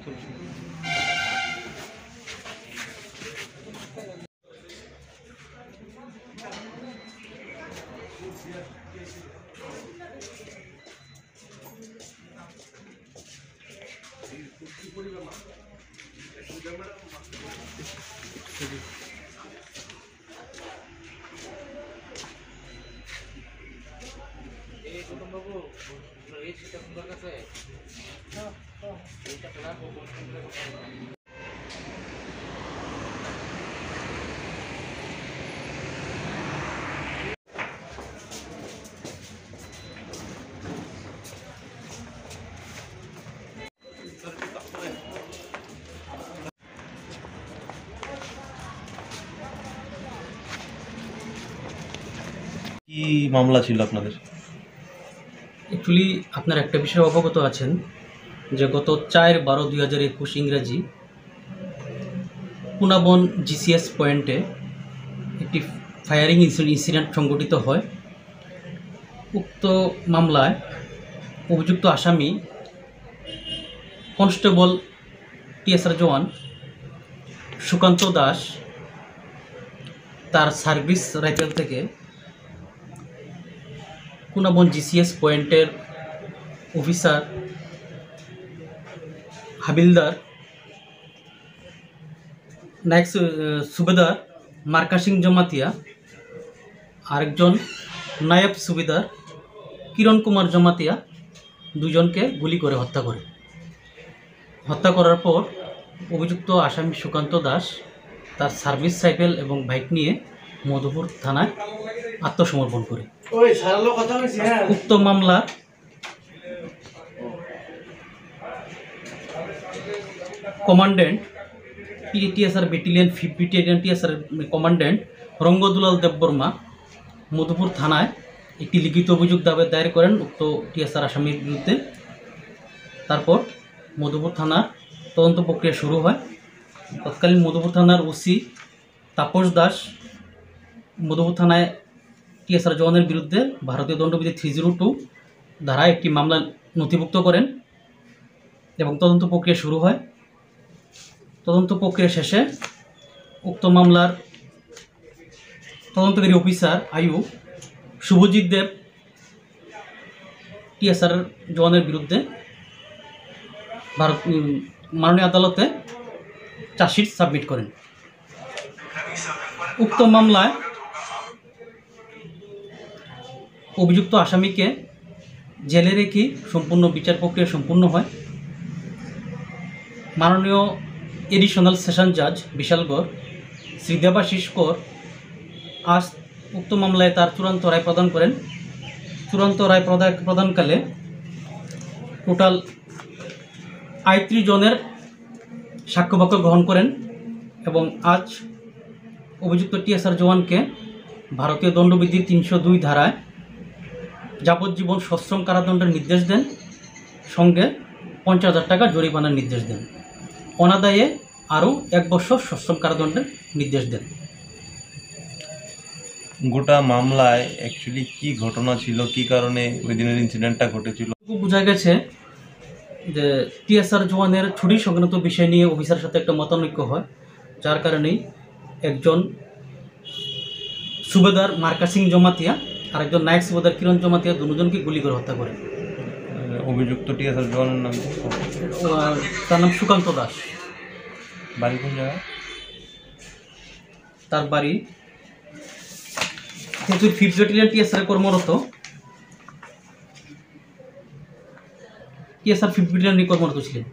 কি মামলা ছিল আপনাদের? অ্যাকচুয়ালি আপনার একটা বিষয়ে অবগত আছেন যে গত 4/12/2021 ইংরাজি পুনাবন জিসিএস পয়েন্টে একটি ফায়ারিং ইনসিডেন্ট সংঘটিত হয়। উক্ত মামলায় অভিযুক্ত আসামি কনস্টেবল টিএসআর জওয়ান সুকান্ত দাস তার সার্ভিস রাইফেল থেকে পুনাবন জিসিএস পয়েন্টের অফিসার হাবিলদার নায়ক সুবেদার মার্কা সিং জমাতিয়া আরেকজন নায়ব সুবেদার কিরণ কুমার জমাতিয়া দুজনকে গুলি করে হত্যা করে। হত্যা করার পর অভিযুক্ত আসামি সুকান্ত দাস তার সার্ভিস রাইফেল এবং বাইক নিয়ে মধুপুর থানায় আত্মসমর্পণ করে। উক্ত মামলা commandant TSR battalion 5 battalion TSR commandant Rangadulal Debbarma Madhupur থানায় একটি লিখিত অভিযোগ দায়ের করেন উক্ত টিএসআর আসামির বিরুদ্ধে। তারপর মধুপুর থানার তদন্ত প্রক্রিয়া শুরু হয়। তৎকালীন মধুপুর থানার ওসি তাপস দাস মধুপুর থানায় টিএসআর জওয়ানের বিরুদ্ধে ভারতীয় দণ্ডবিধি 302 ধারায় একটি মামলা নথিভুক্ত করেন এবং তদন্ত প্রক্রিয়া শুরু হয়। তদন্ত প্রক্রিয়া শেষে উক্ত মামলার তদন্তকারী অফিসার আয়ু শুভজিৎ দেব টিএসআর জওয়ানের বিরুদ্ধে মাননীয় আদালতে চার্জশিট সাবমিট করেন। উক্ত মামলায় অভিযুক্ত আসামিকে জেলে রেখে সম্পূর্ণ বিচার প্রক্রিয়া সম্পূর্ণ হয়। মাননীয় এডিশনাল সেশন জাজ বিশালগড় শ্রী দেবাশিস কর আজ উক্ত মামলায় তার চূড়ান্ত রায় প্রদান করেন। চূড়ান্ত রায় প্রদানকালে টোটাল ৩৮ জনের সাক্ষ্যবাক্য গ্রহণ করেন এবং আজ অভিযুক্ত টিএসআর জওয়ানকে ভারতীয় দণ্ডবিধি 302 ধারায় যাবজ্জীবন সশ্রম কারাদণ্ডের নির্দেশ দেন, সঙ্গে 50,000 টাকা জরিমানার নির্দেশ দেন। অনাদায়ে আরও 1 বছর সশ্রম কারাদণ্ডের নির্দেশ দেন। গোটা মামলায় অ্যাকচুয়ালি কি ঘটনা ছিল, কি কারণে ওই দিনের ইনসিডেন্টটা ঘটেছিল? বোঝা গেছে যে টিএসআর জওয়ানের ছুটি সংক্রান্ত বিষয় নিয়ে অফিসারের সাথে একটা মতানৈক্য হয়, যার কারণেই একজন সুবেদার মার্কা সিং জমাতিয়া আর একজন নায়ক সুবেদার কিরণ জমাতিয়া দুজনকে গুলি করে হত্যা করে। অভিযুক্ত টিএসআর জওয়ানের নাম? তার নাম সুকান্ত দাস। বাড়ি কোন জায়গায়? তার বাড়ি 5 ব্যাটালিয়ন টিএসআর কর্মরত, টিএসআর 5 ব্যাটালিয়ন কর্মরত ছিলেন।